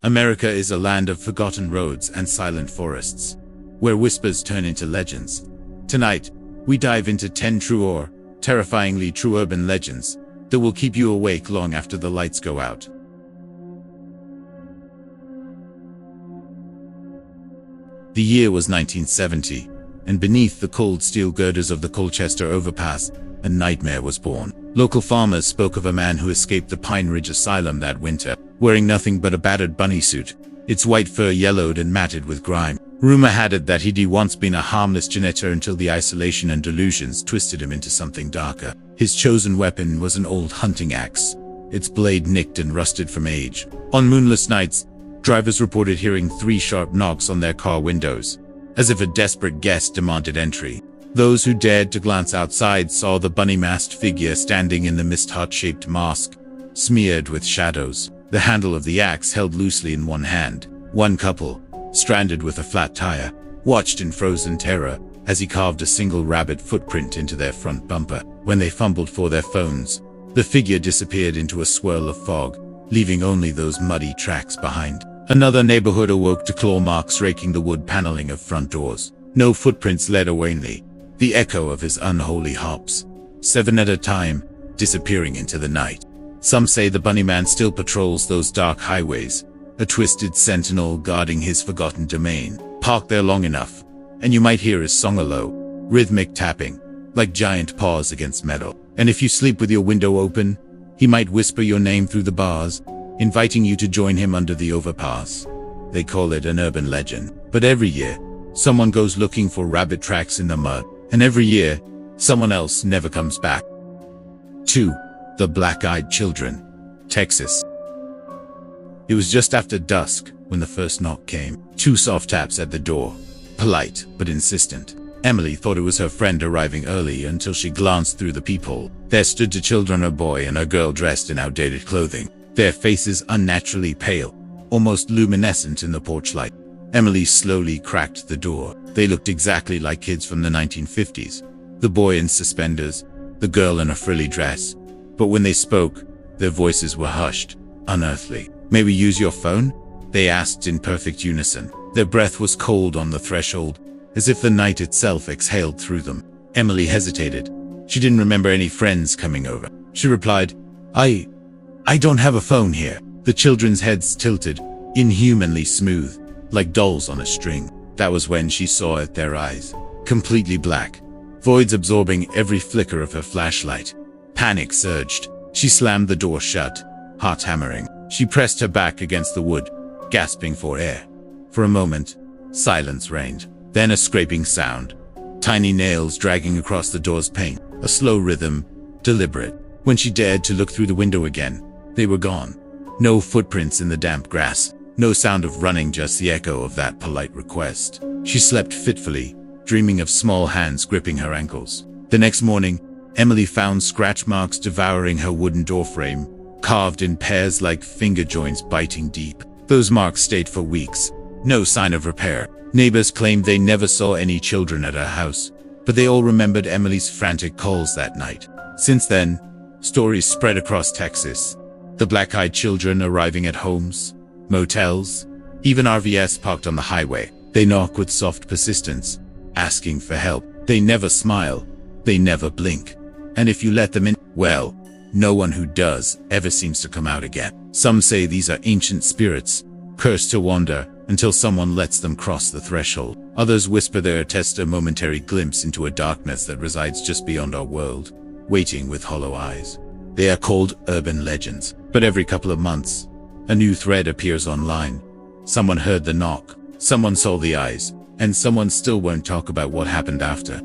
America is a land of forgotten roads and silent forests, where whispers turn into legends. Tonight, we dive into 10 true or terrifyingly true urban legends that will keep you awake long after the lights go out. The year was 1970, and beneath the cold steel girders of the Colchester overpass, a nightmare was born. Local farmers spoke of a man who escaped the Pine Ridge Asylum that winter, wearing nothing but a battered bunny suit, its white fur yellowed and matted with grime. Rumor had it that he'd once been a harmless janitor until the isolation and delusions twisted him into something darker. His chosen weapon was an old hunting axe, its blade nicked and rusted from age. On moonless nights, drivers reported hearing 3 sharp knocks on their car windows, as if a desperate guest demanded entry. Those who dared to glance outside saw the bunny-masked figure standing in the mist-heart-shaped mask, smeared with shadows, the handle of the axe held loosely in one hand. One couple, stranded with a flat tire, watched in frozen terror as he carved a single rabbit footprint into their front bumper. When they fumbled for their phones, the figure disappeared into a swirl of fog, leaving only those muddy tracks behind. Another neighborhood awoke to claw marks raking the wood paneling of front doors. No footprints led awayingly, the echo of his unholy hops, 7 at a time, disappearing into the night. Some say the Bunnyman still patrols those dark highways, a twisted sentinel guarding his forgotten domain. Park there long enough, and you might hear his song, a low, rhythmic tapping, like giant paws against metal. And if you sleep with your window open, he might whisper your name through the bars, inviting you to join him under the overpass. They call it an urban legend. But every year, someone goes looking for rabbit tracks in the mud, and every year, someone else never comes back. 2. The Black-Eyed Children, Texas. It was just after dusk when the first knock came. 2 soft taps at the door, polite but insistent. Emily thought it was her friend arriving early until she glanced through the peephole. There stood 2 children, a boy and a girl dressed in outdated clothing, their faces unnaturally pale, almost luminescent in the porch light. Emily slowly cracked the door. They looked exactly like kids from the 1950s, the boy in suspenders, the girl in a frilly dress. But when they spoke, their voices were hushed, unearthly. "May we use your phone?" they asked in perfect unison. Their breath was cold on the threshold, as if the night itself exhaled through them. Emily hesitated. She didn't remember any friends coming over. She replied, I don't have a phone here." The children's heads tilted, inhumanly smooth, like dolls on a string. That was when she saw it, their eyes, completely black, voids absorbing every flicker of her flashlight. Panic surged. She slammed the door shut, heart hammering. She pressed her back against the wood, gasping for air. For a moment, silence reigned. Then a scraping sound, tiny nails dragging across the door's pane, a slow rhythm, deliberate. When she dared to look through the window again, they were gone. No footprints in the damp grass, no sound of running, just the echo of that polite request. She slept fitfully, dreaming of small hands gripping her ankles. The next morning, Emily found scratch marks devouring her wooden doorframe, carved in pairs like finger joints biting deep. Those marks stayed for weeks, no sign of repair. Neighbors claimed they never saw any children at her house, but they all remembered Emily's frantic calls that night. Since then, stories spread across Texas. The black-eyed children arriving at homes, motels, even RVs parked on the highway. They knock with soft persistence, asking for help. They never smile, they never blink. And if you let them in, well, no one who does ever seems to come out again. Some say these are ancient spirits, cursed to wander until someone lets them cross the threshold. Others whisper they attest a momentary glimpse into a darkness that resides just beyond our world, waiting with hollow eyes. They are called urban legends, but every couple of months, a new thread appears online. Someone heard the knock, someone saw the eyes, and someone still won't talk about what happened after.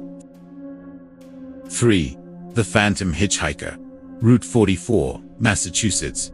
3. The Phantom Hitchhiker, Route 44, Massachusetts.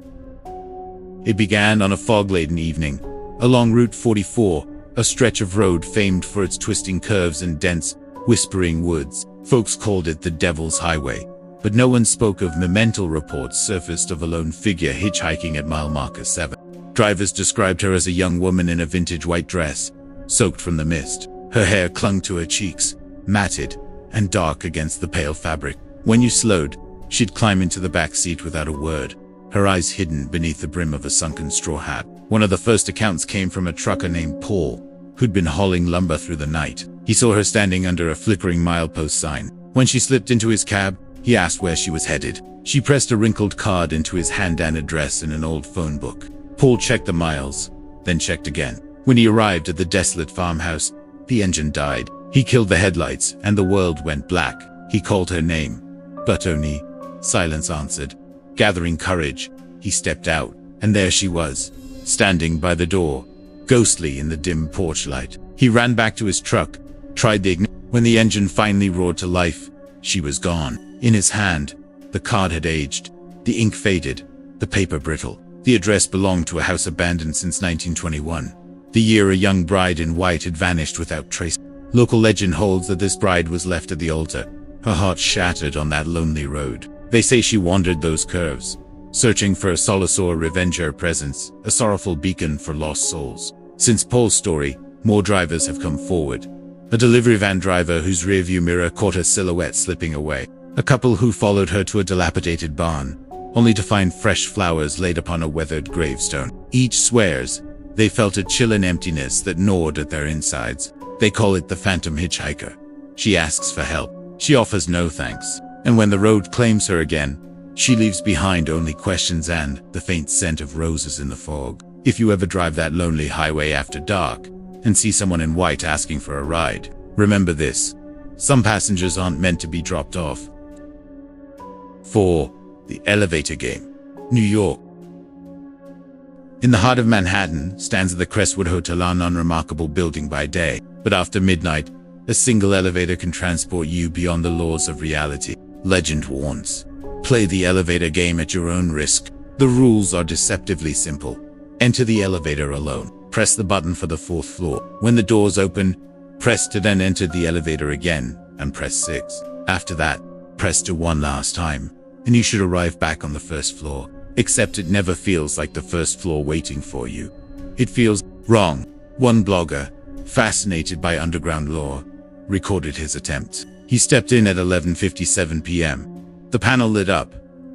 It began on a fog-laden evening, along Route 44, a stretch of road famed for its twisting curves and dense, whispering woods. Folks called it the Devil's Highway, but no one spoke of memento reports surfaced of a lone figure hitchhiking at mile marker 7. Drivers described her as a young woman in a vintage white dress, soaked from the mist. Her hair clung to her cheeks, matted and dark against the pale fabric. When you slowed, she'd climb into the back seat without a word, her eyes hidden beneath the brim of a sunken straw hat. One of the first accounts came from a trucker named Paul, who'd been hauling lumber through the night. He saw her standing under a flickering milepost sign. When she slipped into his cab, he asked where she was headed. She pressed a wrinkled card into his hand and address in an old phone book. Paul checked the miles, then checked again. When he arrived at the desolate farmhouse, the engine died. He killed the headlights, and the world went black. He called her name, but only silence answered. Gathering courage, he stepped out, and there she was, standing by the door, ghostly in the dim porch light. He ran back to his truck, tried the ignition. When the engine finally roared to life, she was gone. In his hand, the card had aged, the ink faded, the paper brittle. The address belonged to a house abandoned since 1921, the year a young bride in white had vanished without trace. Local legend holds that this bride was left at the altar, her heart shattered on that lonely road. They say she wandered those curves, searching for a solace or a revenge or a presence, a sorrowful beacon for lost souls. Since Paul's story, more drivers have come forward. A delivery van driver whose rearview mirror caught her silhouette slipping away. A couple who followed her to a dilapidated barn, only to find fresh flowers laid upon a weathered gravestone. Each swears they felt a chill and emptiness that gnawed at their insides. They call it the phantom hitchhiker. She asks for help. She offers no thanks. And when the road claims her again, she leaves behind only questions and the faint scent of roses in the fog. If you ever drive that lonely highway after dark and see someone in white asking for a ride, remember this: some passengers aren't meant to be dropped off. 4. The Elevator Game. New York. In the heart of Manhattan stands the Crestwood Hotel, an unremarkable building by day, but after midnight, a single elevator can transport you beyond the laws of reality. Legend warns: play the elevator game at your own risk. The rules are deceptively simple. Enter the elevator alone. Press the button for the 4th floor. When the doors open, press to then enter the elevator again, and press 6. After that, press to one last time, and you should arrive back on the 1st floor. Except it never feels like the 1st floor waiting for you. It feels wrong. One blogger, fascinated by underground lore, recorded his attempts. He stepped in at 11:57 p.m. The panel lit up.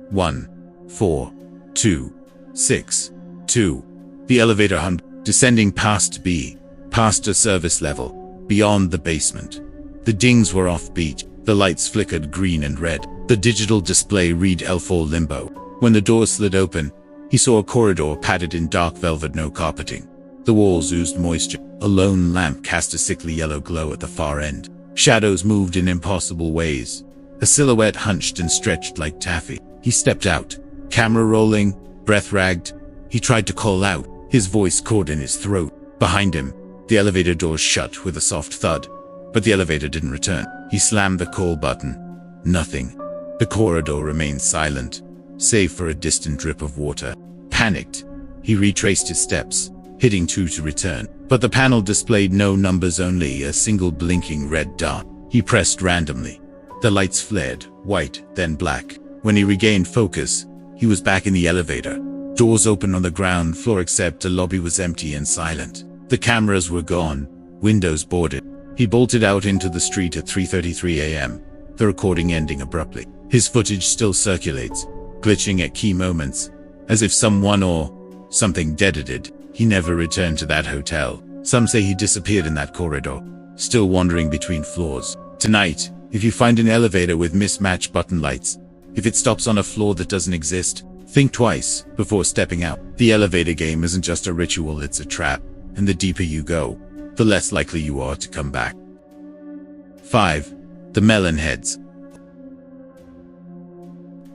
1, 4, 2, 6, 2. The elevator hummed, descending past a service level, beyond the basement. The dings were offbeat. The lights flickered green and red. The digital display read L4 Limbo. When the door slid open, he saw a corridor padded in dark velvet, no carpeting. The walls oozed moisture. A lone lamp cast a sickly yellow glow at the far end. Shadows moved in impossible ways. A silhouette hunched and stretched like taffy. He stepped out, camera rolling, breath ragged. He tried to call out, his voice caught in his throat. Behind him, the elevator doors shut with a soft thud, but the elevator didn't return. He slammed the call button. Nothing. The corridor remained silent, save for a distant drip of water. Panicked, he retraced his steps, hitting 2 to return. But the panel displayed no numbers, only a single blinking red dot. He pressed randomly. The lights flared, white, then black. When he regained focus, he was back in the elevator. Doors open on the ground floor, except the lobby was empty and silent. The cameras were gone, windows boarded. He bolted out into the street at 3:33 a.m., the recording ending abruptly. His footage still circulates, glitching at key moments, as if someone or something dead-ended. He never returned to that hotel. Some say he disappeared in that corridor, still wandering between floors. Tonight, if you find an elevator with mismatched button lights, if it stops on a floor that doesn't exist, think twice before stepping out. The elevator game isn't just a ritual, it's a trap, and the deeper you go, the less likely you are to come back. 5. The Melon Heads.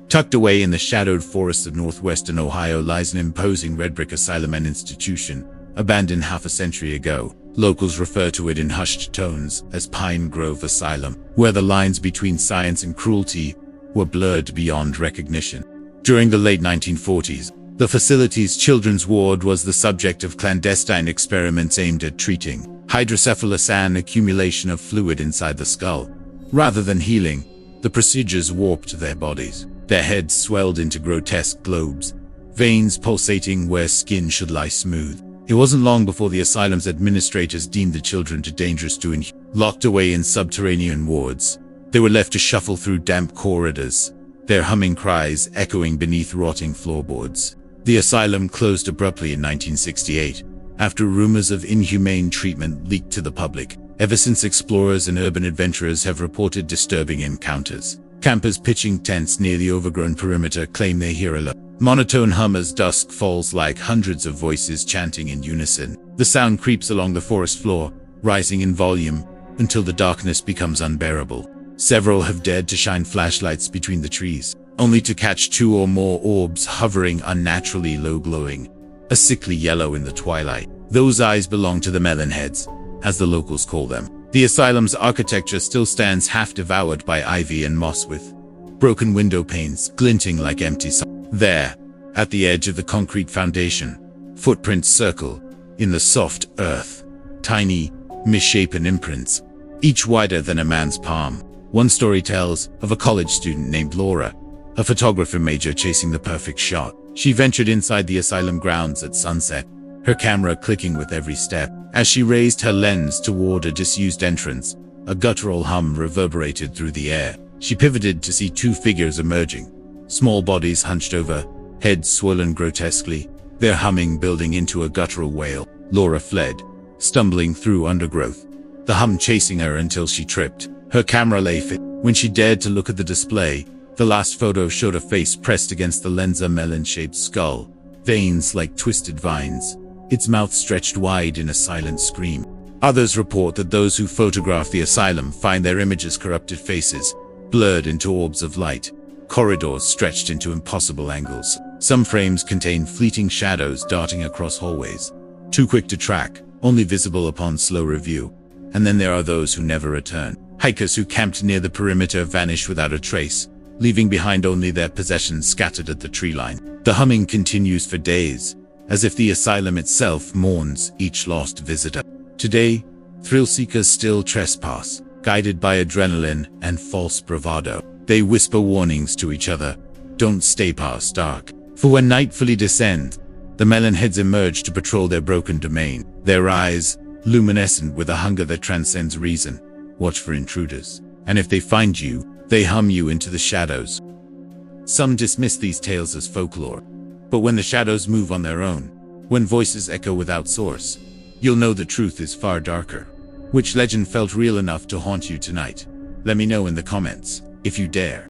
Tucked away in the shadowed forests of northwestern Ohio lies an imposing red brick asylum and institution, abandoned half a century ago. Locals refer to it in hushed tones as Pine Grove Asylum, where the lines between science and cruelty were blurred beyond recognition. During the late 1940s, the facility's children's ward was the subject of clandestine experiments aimed at treating hydrocephalus, an accumulation of fluid inside the skull. Rather than healing, the procedures warped their bodies. Their heads swelled into grotesque globes, veins pulsating where skin should lie smooth. It wasn't long before the asylum's administrators deemed the children too dangerous to inhale. Locked away in subterranean wards, they were left to shuffle through damp corridors, their humming cries echoing beneath rotting floorboards. The asylum closed abruptly in 1968, after rumors of inhumane treatment leaked to the public. Ever since, explorers and urban adventurers have reported disturbing encounters. Campers pitching tents near the overgrown perimeter claim they hear a monotone hum as dusk falls, like hundreds of voices chanting in unison. The sound creeps along the forest floor, rising in volume, until the darkness becomes unbearable. Several have dared to shine flashlights between the trees, only to catch two or more orbs hovering unnaturally low, glowing a sickly yellow in the twilight. Those eyes belong to the Melon heads, as the locals call them. The asylum's architecture still stands half devoured by ivy and moss, with broken window panes glinting like empty sockets. There, at the edge of the concrete foundation, footprints circle in the soft earth, tiny, misshapen imprints, each wider than a man's palm. One story tells of a college student named Laura, a photography major chasing the perfect shot. She ventured inside the asylum grounds at sunset, her camera clicking with every step. As she raised her lens toward a disused entrance, a guttural hum reverberated through the air. She pivoted to see two figures emerging, small bodies hunched over, heads swollen grotesquely, their humming building into a guttural wail. Laura fled, stumbling through undergrowth, the hum chasing her until she tripped. Her camera lay fit. When she dared to look at the display, the last photo showed a face pressed against the lens, a melon-shaped skull, veins like twisted vines, its mouth stretched wide in a silent scream. Others report that those who photograph the asylum find their images corrupted faces, blurred into orbs of light, corridors stretched into impossible angles. Some frames contain fleeting shadows darting across hallways, too quick to track, only visible upon slow review. And then there are those who never return. Hikers who camped near the perimeter vanish without a trace, leaving behind only their possessions scattered at the tree line. The humming continues for days, as if the asylum itself mourns each lost visitor. Today, thrill seekers still trespass, guided by adrenaline and false bravado. They whisper warnings to each other, "Don't stay past dark." For when night fully descends, the Melon heads emerge to patrol their broken domain, their eyes luminescent with a hunger that transcends reason. Watch for intruders, and if they find you, they hum you into the shadows. Some dismiss these tales as folklore, but when the shadows move on their own, when voices echo without source, you'll know the truth is far darker. Which legend felt real enough to haunt you tonight? Let me know in the comments, if you dare.